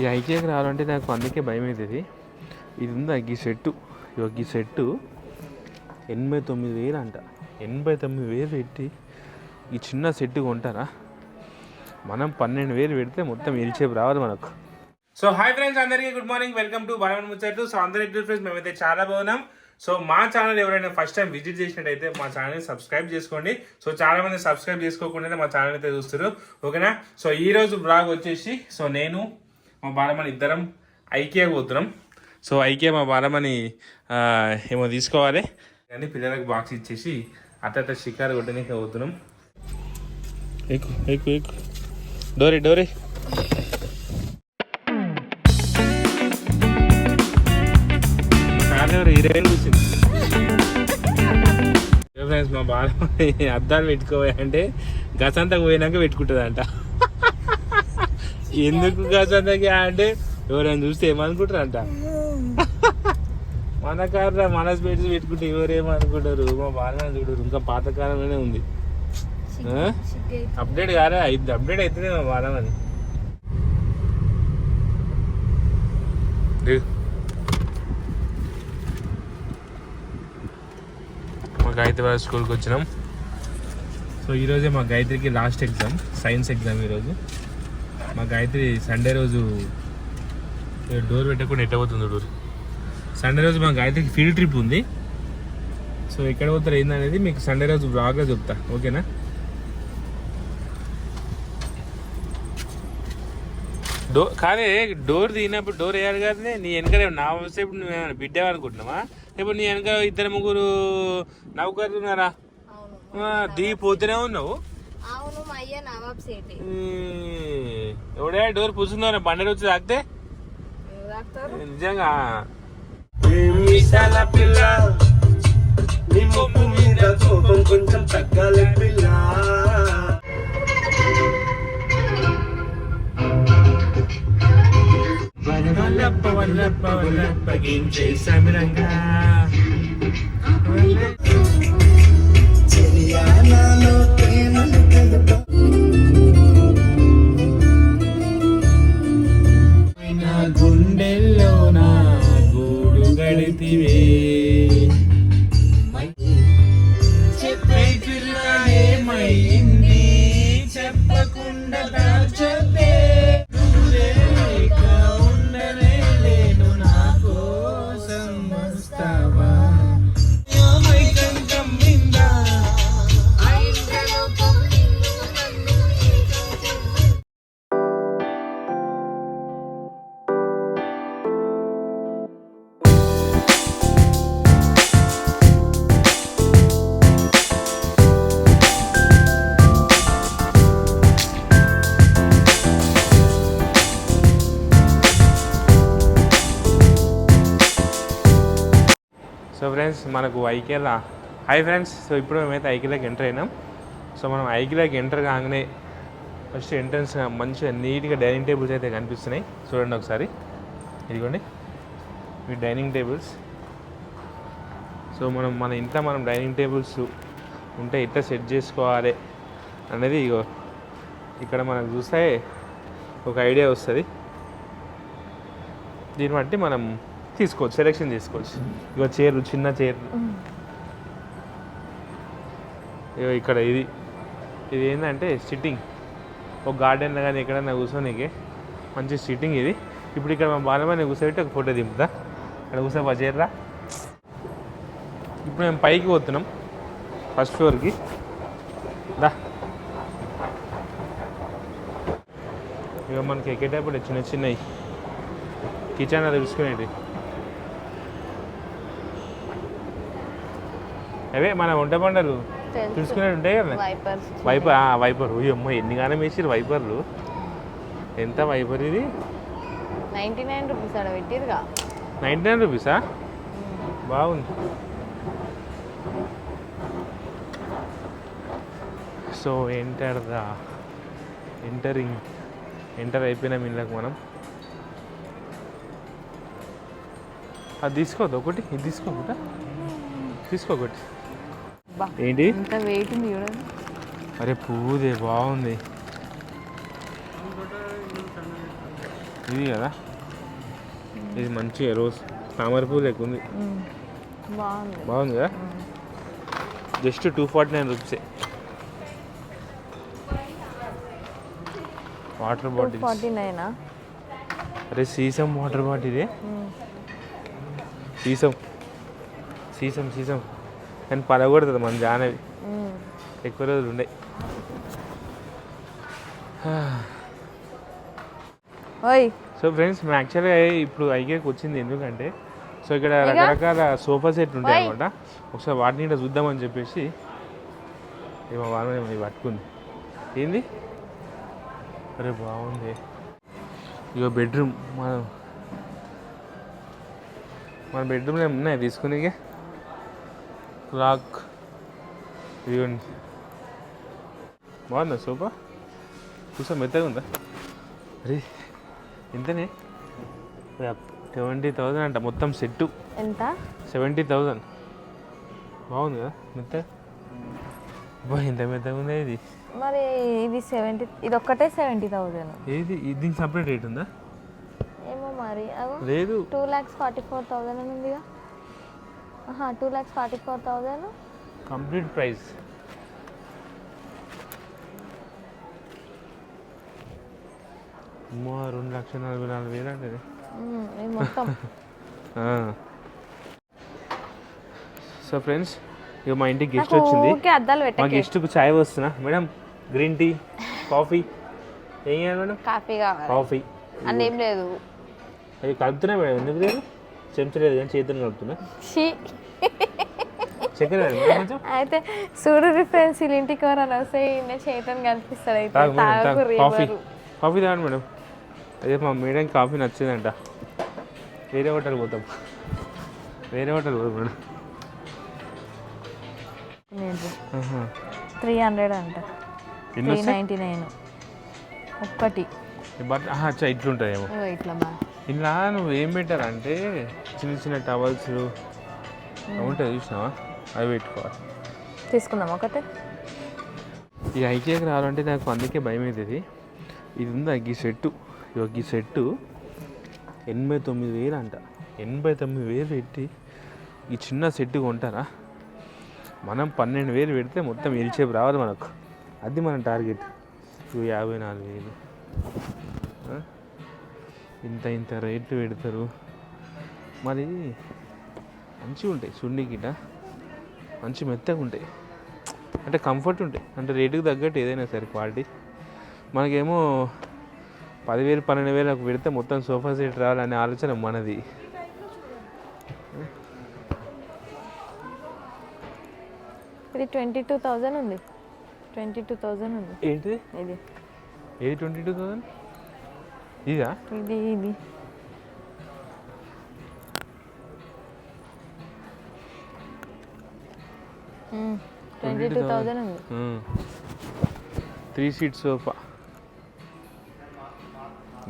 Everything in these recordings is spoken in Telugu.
ఈ ఐకియాకి రావాలంటే నాకు అందుకే భయం అవుతుంది. ఇది ఉందా ఈ సెట్టు, ఈ సెట్టు 89,000 అంట. 89,000 పెట్టి ఈ చిన్న సెట్టు కొంటారా? మనం 12,000 పెడితే మొత్తం ఎల్చేపు రావాలి మనకు. సో హాయ్ ఫ్రెండ్స్, అందరికీ గుడ్ మార్నింగ్, వెల్కమ్ టు బాలవన్ ముచ్చట్లు. సో అందరూ ఎట్లా ఫ్రెండ్స్, మేమైతే చాలా బాగున్నాం. సో మా ఛానల్ ఎవరైనా ఫస్ట్ టైం విజిట్ చేసినట్టయితే మా ఛానల్ని సబ్స్క్రైబ్ చేసుకోండి. సో చాలా మంది సబ్స్క్రైబ్ చేసుకోకుండానే మా ఛానల్ అయితే చూస్తారు, ఓకేనా? సో ఈరోజు బ్లాగ్ వచ్చేసి, సో నేను మా బాలమని ఇద్దరం ఐకియా పోతున్నాం. సో ఐకియా మా బాలమని ఏమో తీసుకోవాలి కానీ పిల్లలకు బాక్స్ ఇచ్చేసి అట్ట షికారు కొట్టడానికి పోతున్నాం. ఎక్కు ఎక్కు ఎక్కు, డోరీ డోరీ. హీరోయిన్ కూర్చుంది. ఫ్రెండ్స్, మా బాలమని అద్దాలు పెట్టుకోవాలంటే గసంతకు పోయినాక పెట్టుకుంటుందంట. ఎందుకు గసంతకి అంటే ఎవరైనా చూస్తే ఏమనుకుంటారంట. మన కారు మన స్పీడ్స్ పెట్టుకుంటే ఎవరేమనుకుంటారు. మా బాలమని చూడరు, ఇంకా పాతకాలంలోనే ఉంది. అప్డేట్ కాదా? అప్డేట్ అవుతుంది మా బాలమని. మా గాయత్రి వాళ్ళ స్కూల్కి వచ్చినాం. సో ఈరోజే మా గాయత్రికి లాస్ట్ ఎగ్జామ్, సైన్స్ ఎగ్జామ్ ఈరోజు. మా గాయత్రి సండే రోజు డోర్ పెట్టకుండా ఎట్టబోతుంది డోర్. సండే రోజు మా గాయత్రికి ఫీల్డ్ ట్రిప్ ఉంది. సో ఎక్కడ పోతారు ఏందనేది మీకు సండే రోజు బ్లాగ్లో చెప్తా, ఓకేనా? కానీ డోర్ తీసినప్పుడు డోర్ వేయాలి కానీ నీ వెనక నా సేపు నువ్వేమైనా బిడ్డేవనుకుంటున్నావా? ఇప్పుడు నీ వెనక 2-3 నౌకర్లు ఉన్నారా? దిగిపోతూనే ఉన్నావు. ఎవడే డోర్ పూసుకున్నారా? బండి వచ్చి తాకితే నిజంగా కొంచెం తగ్గాలి పిల్ల. వల్లప్ప వల్లప్ప వల్లప్ప గించే సమరంగా నా గుండెల్లో నా గూడు గడితివే. చెప్పే పిల్ల ఏమైంది చెప్పకుండా దాచే. సో ఫ్రెండ్స్, మనకు ఐకియాలో హాయ్ ఫ్రెండ్స్. సో ఇప్పుడు మేమైతే ఐకియాలోకి ఎంటర్ అయినాం. సో మనం ఐకియాలోకి ఎంటర్ కాగానే ఫస్ట్ ఎంట్రన్స్ మంచిగా నీట్గా డైనింగ్ టేబుల్స్ అయితే కనిపిస్తున్నాయి. చూడండి ఒకసారి, ఇదిగోండి మీ డైనింగ్ టేబుల్స్. సో మన ఇంట్లో మనం డైనింగ్ టేబుల్స్ ఉంటే ఇట్లా సెట్ చేసుకోవాలి అనేది ఇగో ఇక్కడ మనకు చూస్తే ఒక ఐడియా వస్తుంది. దీన్ని బట్టి మనం తీసుకోవచ్చు, సెలెక్షన్ చేసుకోవచ్చు. ఇక చైర్లు, చిన్న చైర్లు. ఇక ఇక్కడ ఇది ఏంటంటే సిట్టింగ్. ఒక గార్డెన్లో కానీ ఎక్కడైనా కూర్చోనికి మంచి సిట్టింగ్ ఇది. ఇప్పుడు ఇక్కడ మా బాలమని కూర్చోబెట్టి ఒక ఫోటో దింపుతా. ఇక్కడ కూర్చోబా చైర్రా. ఇప్పుడు మేము పైకి పోతున్నాం, ఫస్ట్ ఫ్లోర్కి. దా ఇక మనకి ఎక్కేటప్పుడు చిన్న చిన్నవి కిచెన్ అది తెలుసుకునేవి. అవే మన వంట బండలు తెలుసుకునేవి ఉంటాయి కదా, వైపర్. అమ్మో ఎన్నిగానే వేసిరు వైపర్లు. ఎంత వైపర్ ఇది? 99 రూపీస్. 99 రూపీసా? బాగుంది. సో ఎంటర్ అయిపోయినాం ఇళ్ళకి మనం. అది తీసుకోవద్దు ఒకటి, ఇది తీసుకోకుండా తీసుకోకటి. ఏంటి అరే పువ్వుదే బాగుంది. ఇది కదా, ఇది మంచి రోజ్ తామర పూలు ఎక్కువ ఉంది. బాగుంది. బాగుంది కదా, జస్ట్ 249 రూపీసే. Water bottle 249. అరే sesame water bottle, sesame sesame sesame కానీ పడకూడదు మన జానవి, ఎక్కువ రోజులు ఉండే. ఓయ్ సో ఫ్రెండ్స్ మేము యాక్చువల్గా ఇప్పుడు ఐకేకి వచ్చింది ఎందుకంటే, సో ఇక్కడ రకరకాల సోఫా సెట్లు ఉంటాయి అనమాట. ఒకసారి వాటిని కూడా చూద్దామని చెప్పేసి ఏమో వాళ్ళని పట్టుకుంది. ఏంది, అరే బాగుంది. ఇక బెడ్రూమ్, మన బెడ్రూమ్లో ఉన్నాయి తీసుకుని రాక్. ఇదిగోండి, బాగుందా సోఫా, చూసా మెత్తగా ఉందా. అరే ఎంతనే, 70,000 అంట మొత్తం సెట్టు. ఎంత? 70,000. బాగుంది కదా మెత్తగా. బా ఎంత మెత్తగా ఉందా ఇది. మరి ఇది 70, ఇది ఒక్కటే 70,000. ఏది దీనికి సపరేట్ రేట్ ఉందా? ఏమో మరి. లేదు, 2,44,000 అని ఉందిగా. 2,44,000 కంప్లీట్ ప్రైస్. అమ్మో 2,44,000 అంటే ఇది మొత్తం. సో ఫ్రెండ్స్, ఇక మా ఇంటికి గెస్ట్ వచ్చింది. అద్దాలు మా పెట్టే గెస్ట్కు చాయ్ వస్తున్నా మేడం, గ్రీన్ టీ, కాఫీ ఏం చేయాలి మేడం? కాఫీ కావాలి. కాఫీ అని ఏం లేదు. అది కలుపుతున్నా మేడం, ఎందుకు లేదు, చెంచలేదు కానీ చేతిని కలుపుతున్నా. చక్కెర వేయాలి మేడం కొంచెం. అయితే చూడు ఫ్రెండ్స్, వీళ్ళ ఇంటికి ఎవరైనా వస్తే నేను చేతను కనిపిస్తాడు. అయితే తాగు మేడం, తాగు. కాఫీ తాగు. కాఫీ తాగండి మేడం. అదే మా మేడం కాఫీ నచ్చిందంట, వేరే హోటల్ పోతాం, వేరే హోటల్ పోతాం మేడం. 300 అంట, 399 ఒక్కటి. బట్ అచ్చా ఇట్లుంటుందేమో ఇట్లా ఇలా. నువ్వు ఏం పెట్టారంటే చిన్న చిన్న టవల్స్ ఉంటాయి చూసినావా, అవి పెట్టుకోవాలి. తీసుకుందాం ఒకటే. ఈ ఐకేకి రావాలంటే నాకు అందుకే భయం అవుతుంది. ఇది ఉందా ఈ సెట్టు, ఈ సెట్టు 89,000 అంట. 89,000 పెట్టి ఈ చిన్న సెట్టు కొంటారా? మనం 12,000 పెడితే మొత్తం ఎల్చేపు రావాలి మనకు, అది మన టార్గెట్. 54,000 ఇంత రేట్లు పెడతారు. మరి మంచిగా ఉంటాయి చున్నీ గిట, మంచి మెత్తగా ఉంటాయి, అంటే కంఫర్ట్ ఉంటాయి, అంటే రేటుకి తగ్గట్టు ఏదైనా సరే క్వాలిటీ. మనకేమో 10,000 12,000 పెడితే మొత్తం సోఫా సెట్ రావాలనే ఆలోచన మనది. ఇది 22,000 ఉంది. 22,000 ఉంది. ఏంటి ఇది? ఏది 22,000? ఇదా? ఇది 22,000 ఉంది. 3 సీట్ సోఫా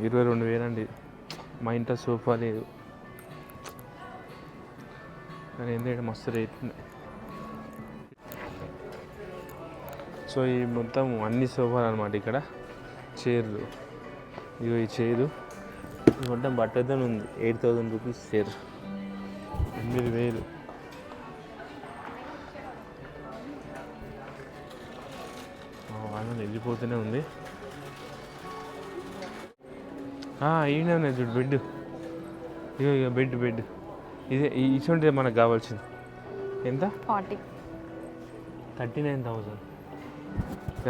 22,000 అండి. మా ఇంట్లో సోఫా లేదు కానీ ఏంటంటే మస్తు రేట్ ఉన్నాయి. సో ఈ మొత్తం అన్ని సోఫాలు అనమాట. ఇక్కడ చైర్లు, ఇగో ఈ చైరు మొత్తం బట్టతో ఉంది. 8,000 రూపీస్ చైర్, 8,000. వెళ్ళిపోతూనే ఉంది. ఈయన ఉన్నాయి చూడు బెడ్, ఇక బెడ్ ఇదే ఇటువంటి మనకు కావాల్సింది. ఎంత? 39,000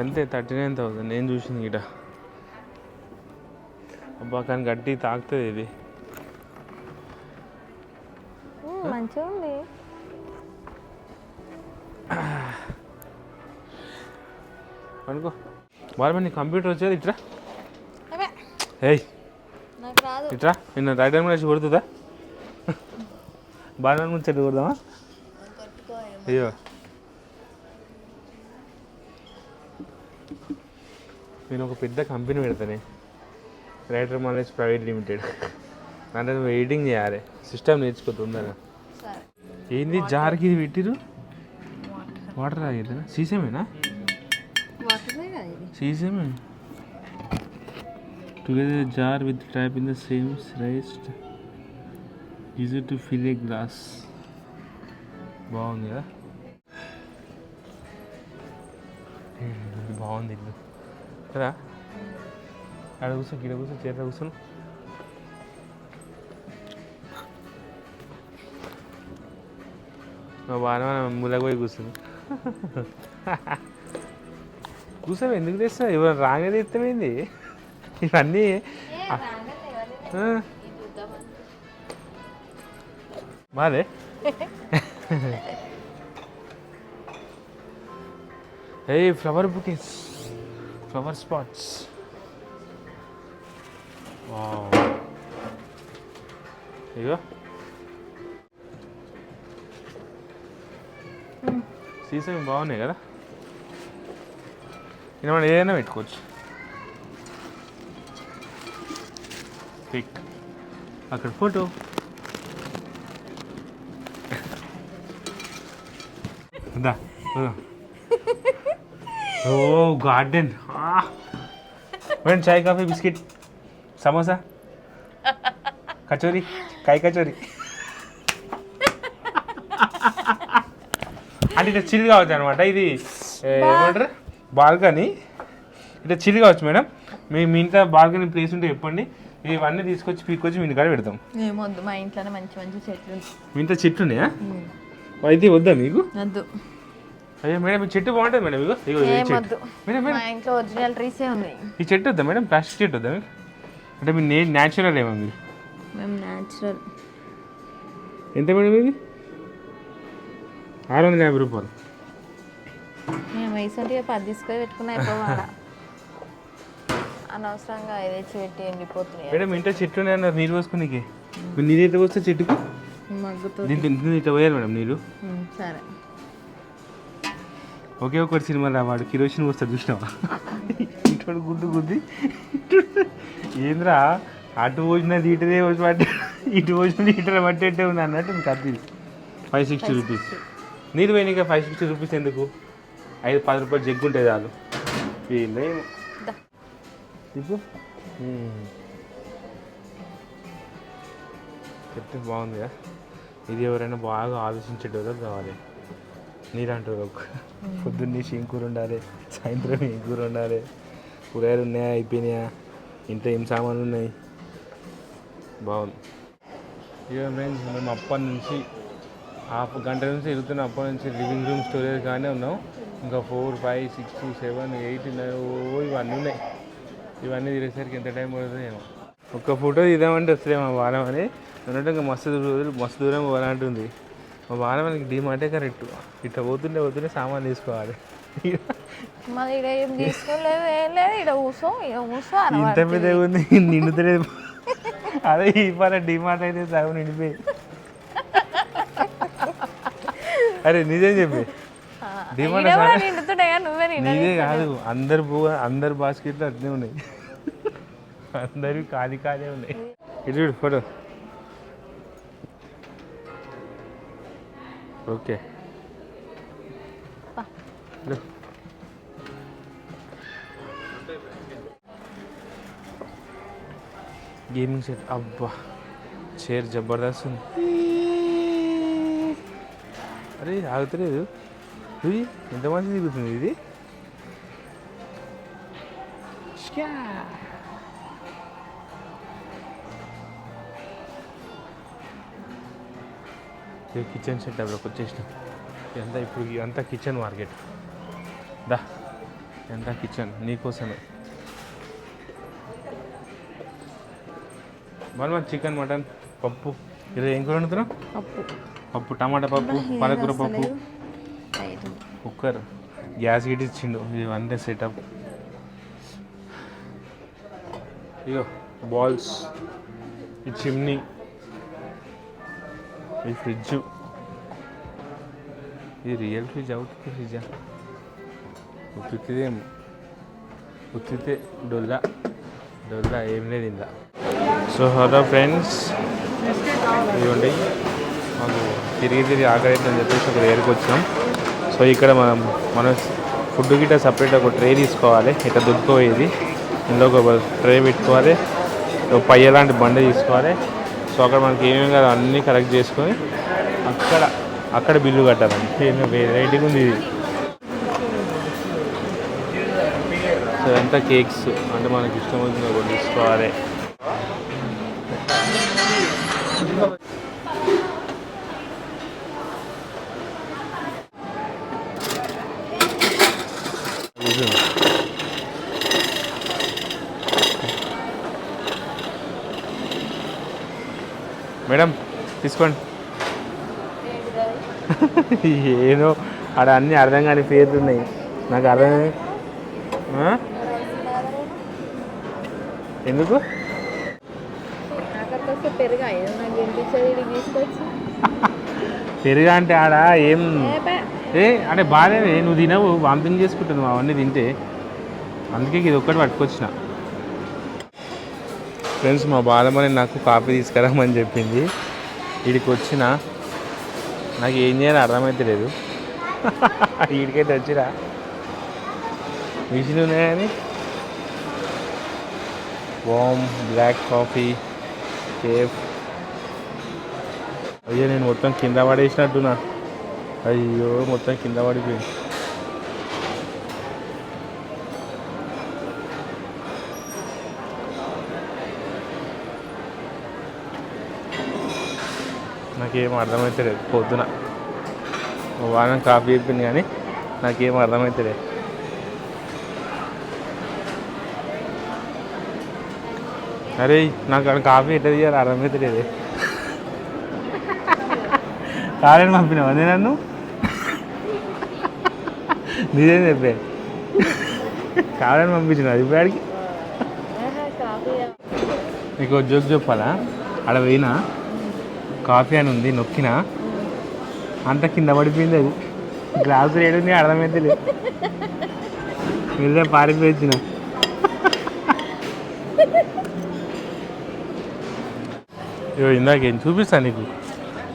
అంతే. 39,000 నేను చూసింది ఇట. అబ్బా కానీ గట్టి తాకుతుంది ఇది. మంచిగా ఉంది. అనుకో బాగా నీ కంప్యూటర్ వచ్చేది ఇట్రా. ఏయ్ ఇట్రా, నిన్న రైట్ హ్యాండ్ వచ్చి కొడుతుందా? బాగా ముందు చెట్టు కొడదామా? అయ్యో నేను ఒక పెద్ద కంపెనీ పెడతానే, రైటర్ మాలేజ్ ప్రైవేట్ లిమిటెడ్. అంటే నువ్వు ఎడిటింగ్ చేయాలి, సిస్టమ్ నేర్చుకోతుందా? ఏంది జార్కి ఇది పెట్టిరు? వాటర్ తాగేదా? సీసేమేనా? సీసేమే together jar with trap in the same రైస్ట్ easy to fill a glass. బాగుంది కదా, బాగుంది ఇల్లు కదా. ఆడ కూర్చో, గిడ కూర్చో, చేతిలో కూర్చొని. బాగా ములగపోయి కూర్చుంది. కూర్చోవు, ఎందుకు తెస్తావు? ఎవరు రాగా తెస్తామేంది ఇవన్నీ? బాదే ఏ ఫ్లవర్ బుకేస్, ఫ్లవర్ స్పాట్స్. ఇగో సీసా బాగున్నాయి కదా. మనం ఏదైనా పెట్టుకోవచ్చు. పిక్ అక్కడ ఫోటో. ఓ గార్డెన్. చాయ్, కాఫీ, బిస్కెట్, సమోసా, కచోరీ, కాయ కచోరీ. అంటే ఇట్లా చిల్ కావచ్చు అనమాట. ఇది ఏమంటారు, బాల్కనీ. ఇట్లా చిల్ కావచ్చు మేడం. మీ ఇంట్లో బాల్కనీ ప్లేస్ ఉంటే చెప్పండి, ఇవన్నీ తీసుకొచ్చి పీక్కొచ్చి మీ ఇంటికాడ పెడతాం. ఏమొద్దు, మా ఇంట్లోనే మంచి మంచి చెట్లు. మీ ఇంట్లో చెట్లు ఉన్నాయా? అయితే వద్దా మీకు? వద్దు. అయ్యో మేడం, ఈ చెట్టు బాగుంటుంది మేడం. ఇగో మేడం, మా ఇంట్లో ఒరిజినల్ ట్రీసే ఉన్నాయి. ఈ చెట్టు వద్దా మేడం? ప్లాస్టిక్ చెట్టు వద్దా మీకు? అంటే మీరు న్యాచురల్ ఏమో మీరు? మేము న్యాచురల్. ఎంత మేడం ఇది? 650 రూపాయలు. మేము రీసెంట్గా 10 తీసుకొని పెట్టుకున్నా అయిపోవాలా, అనవసరంగా తెచ్చి పెట్టి ఎండిపోతున్నాయి. మేడం ఇంట్లో చెట్లు ఉన్నాయన్నారు నీరు పోసుకునేకి. మీరు నీరు అయితే పోస్తే చెట్టుకు మగ్గుతో దీంట్లో ఇట్లా పోయాలి మేడం నీరు. సరే. ఒకే ఒకటి సినిమాలో వాడు కిరోసిన్ వస్తాడు చూసినావా? ఇటు గుడ్డు గుద్ది ఏంద్రా అటు పోసిన ఈటరే వచ్చి పట్టి, ఇటు పోసిన ఈటరే పట్టేట్టే ఉంది అన్నట్టు మీకు అది 560 రూపీస్. నీరు పోయినాక 560 రూపీస్ ఎందుకు? 5-10 రూపాయలు జగ్గు ఉంటుంది చాలు. వీళ్ళేమో ఇప్పుడు చెప్తే బాగుంది కదా. ఇది ఎవరైనా బాగా ఆలోచించేటోళ్ళకి కావాలి. నీరంటారు పొద్దున్నేసి ఏం కూర ఉండాలి, సాయంత్రం ఏం కూర ఉండాలి, కూరగాయలు ఉన్నాయా, అయిపోయినాయా, ఇంట్లో ఏం సామాన్లు ఉన్నాయి. బాగుంది. ఇక ఫ్రెండ్స్, మేము అప్పటి నుంచి హాఫ్ గంట నుంచి తిరుగుతున్న. అప్పటి నుంచి లివింగ్ రూమ్ స్టోరేజ్ కానీ ఉన్నాం. ఇంకా 4, 5, 6, 7, 8 ఇవన్నీ ఉన్నాయి. ఇవన్నీ తిరిగేసరికి ఎంత టైం పడుతుంది ఏమో. ఒక్క ఫోటో తీద్దామంటే వస్తుందేమో వారం అని అన్నట్టు. ఇంకా మస్తు దూరం పోవాలంటుంది. మా వారం మనకి డీమార్టే కరెక్ట్. ఇట్లా పోతుండే సామాన్ తీసుకోవాలి. ఇంత పెద్ద ఉంది, నిండుతలేదు. అదే ఈ పని డీమార్ట్ అయితే సగం నిండిపోయి. అరే నిజం చెప్పి, నీదే కాదు, అందరు బాస్కెట్లు అట్నే ఉన్నాయి. అందరు ఖాళీ ఉన్నాయి. ఇటు చూడు ఫోటో. Okay gaming set. అబ్బా చైర్ జబర్దస్త్ ఉంది. అరే ఆగుతలేదు. ఎంత మంచిది దిగుతుంది ఇది. కిచెన్ సెట్ అప్పుడు వచ్చేసినాం. ఇదంతా కిచెన్ మార్కెట్. దా ఎంత కిచెన్ నీకోసమే. మన చికెన్, మటన్, పప్పు. ఇలా ఏం కూర వండుతున్నాం? పప్పు, టమాటా పప్పు, పాలకూర పప్పు, కుక్కర్, గ్యాస్ గిట్ ఇచ్చిండు. ఇవన్నీ సెటప్. ఇగో బాల్స్, ఈ చిమ్నీ, ఈ ఫ్రిడ్జ్. ఇది రియల్ ఫ్రిడ్జ్, అవుట్ ఫ్రిడ్జా? ఉత్తిదేమో, ఉత్తితే డొల్లా ఏం లేదు ఇందా. సో హలో ఫ్రెండ్స్, ఇవ్వండి మాకు తిరిగి ఆకలి అని చెప్పేసి ఒక దగ్గరికి వచ్చాం. సో ఇక్కడ మనం ఫుడ్ గిట్ట సపరేట్ ఒక ట్రే తీసుకోవాలి. ఇట్లా దొరికిపోయేది ఇందులో ఒక ట్రే పెట్టుకోవాలి, ఒక పయ్య లాంటి బండి తీసుకోవాలి. సో అక్కడ మనకి ఏమేమి కాదు అన్నీ కలెక్ట్ చేసుకొని అక్కడ బిల్లు కట్టాలండి. వెరైటీగా ఉంది ఇది. సో ఎంత కేక్స్ అంటే మనకి ఇష్టం వచ్చింది ఒకటి తీసుకోవాలి. మేడం తీసుకోండి. ఏదో ఆడ అన్నీ అర్థం కాని పేర్లు ఉన్నాయి నాకు అర్థం. ఎందుకు పెరుగా అంటే ఆడ ఏం అంటే బాగానే నువ్వు తినవు, వామిటింగ్ చేసుకుంటున్నావు అవన్నీ తింటే. అందుకే ఇది ఒక్కటి పట్టుకొచ్చిన. ఫ్రెండ్స్ మా బాలమని నాకు కాఫీ తీసుకురామని చెప్పింది. వీడికి వచ్చిన నాకు ఏం చేయాలో అర్థమైతే లేదు. వీడికైతే వచ్చిరా మిషన్ ఉన్నాయని వామ్ బ్లాక్ కాఫీ కేఫ్. అయ్యో నేను మొత్తం కింద పడేసినట్టున్నా. అయ్యో మొత్తం కింద పడిపోయింది. నాకేం అర్థమైతే లేదు. పొద్దున వారం కాఫీ చెప్పింది కానీ నాకేం అర్థమైతే లేదు. అరే నాకు అక్కడ కాఫీ ఎట్లా తీయాలి అర్థమైతే లేదు. కాలేని పంపినావు అదే నన్ను. నిజం చెప్పే కాలేని పంపించిన అది ఇప్పటికి. నీకు జోక్ చెప్పాలా? ఆడ పోయినా కాఫీ అని ఉంది, నొక్కినా అంత కింద పడిపోయింది. అది గ్లాసు ఏడుంది అర్థమైతే లేదు. మీరే పారిపోయించిన. ఇగో ఇందాకేం చూపిస్తాను నీకు.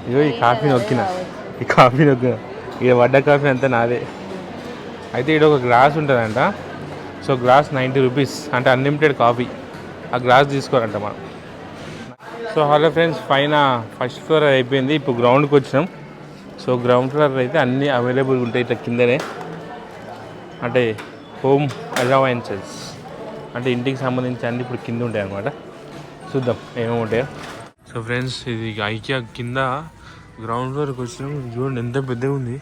ఇగో ఈ కాఫీ నొక్కిన ఇక వడ్డ కాఫీ అంతా నాదే. అయితే ఇక్కడ ఒక గ్లాస్ ఉంటుందంట. సో గ్లాస్ 90 రూపీస్ అంటే అన్లిమిటెడ్ కాఫీ. ఆ గ్లాస్ తీసుకోవాలంట మనం. సో హలో ఫ్రెండ్స్, పైన ఫస్ట్ ఫ్లోర్ అయిపోయింది. ఇప్పుడు గ్రౌండ్కి వచ్చినాం. సో గ్రౌండ్ ఫ్లోర్ అయితే అన్నీ అవైలబుల్ ఉంటాయి ఇట్లా కిందనే. అంటే హోమ్ అలవెన్సెస్ అంటే ఇంటికి సంబంధించి అన్నీ ఇప్పుడు కింద ఉంటాయి అన్నమాట. చూద్దాం ఏమేమి ఉంటాయో. సో ఫ్రెండ్స్ ఇది ఐకియా కింద గ్రౌండ్ ఫ్లోర్కి వచ్చినాం. చూడండి ఎంత పెద్దగా ఉంది.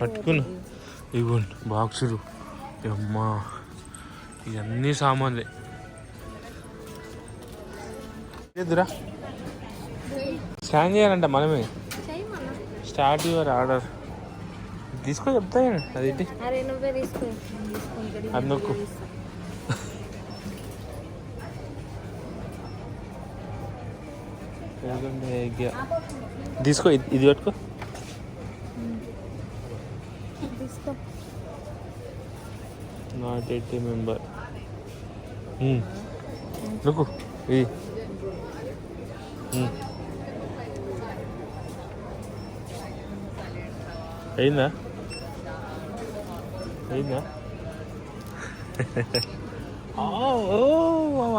పట్టుకున్నా ఇవ్వండి బాక్సులు. అమ్మా ఇవన్నీ సామాన్లే. లేదురా స్కాన్ చేయాలంట మనమే. స్టార్ట్ యువర్ ఆర్డర్ తీసుకో చెప్తా. అది అది నొక్కు. తీసుకో ఇది పట్టుకో. నాట్ 80 మెంబర్ నొక్కు. ఇది అయిందా?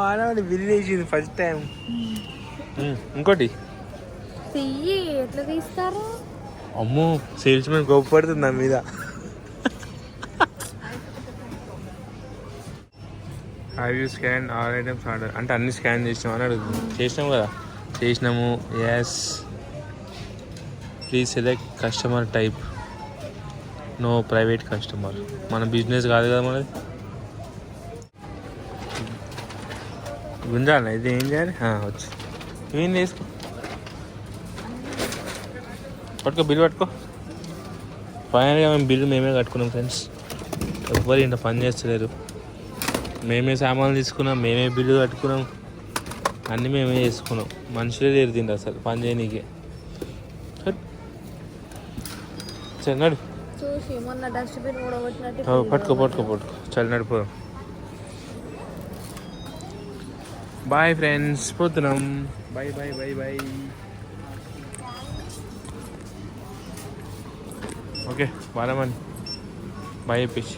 ఆడవాడి బిల్ వేసింది ఫస్ట్ టైం. ఇంకోటి ఎట్లా తీస్తారు? అమ్మో సేల్స్ మెన్ గొప్పపడుతుంది నా మీద. Have you scan all items order అంటే అన్ని స్కాన్ చేసినాం అని అడుగుతుంది. చేసినాము కదా, చేసినాము. Yes please select customer type, no private customer. మన బిజినెస్ కాదు కదా మనది. గుంజాలి ఇది ఏం చేయాలి? వచ్చి ఏం చేసుకో. పట్టుకో బిల్లు పట్టుకో. ఫైనల్గా మేము బిల్లు మేమే కట్టుకున్నాం ఫ్రెండ్స్. ఎవ్వరు ఇంత పని చేస్తలేరు. మేమే సామాన్లు తీసుకున్నాం, మేమే బిల్లు కట్టుకున్నాం, అన్నీ మేమే చేసుకున్నాం. మనుషులే తీరుతుండే అసలు పని చేయనీకే. చల్లడు పట్టుకో చల్ నడిపో. బాయ్ ఫ్రెండ్స్, పోతున్నాం. బాయ్. ఓకే బాలమని బాయ్ చెప్పేసి.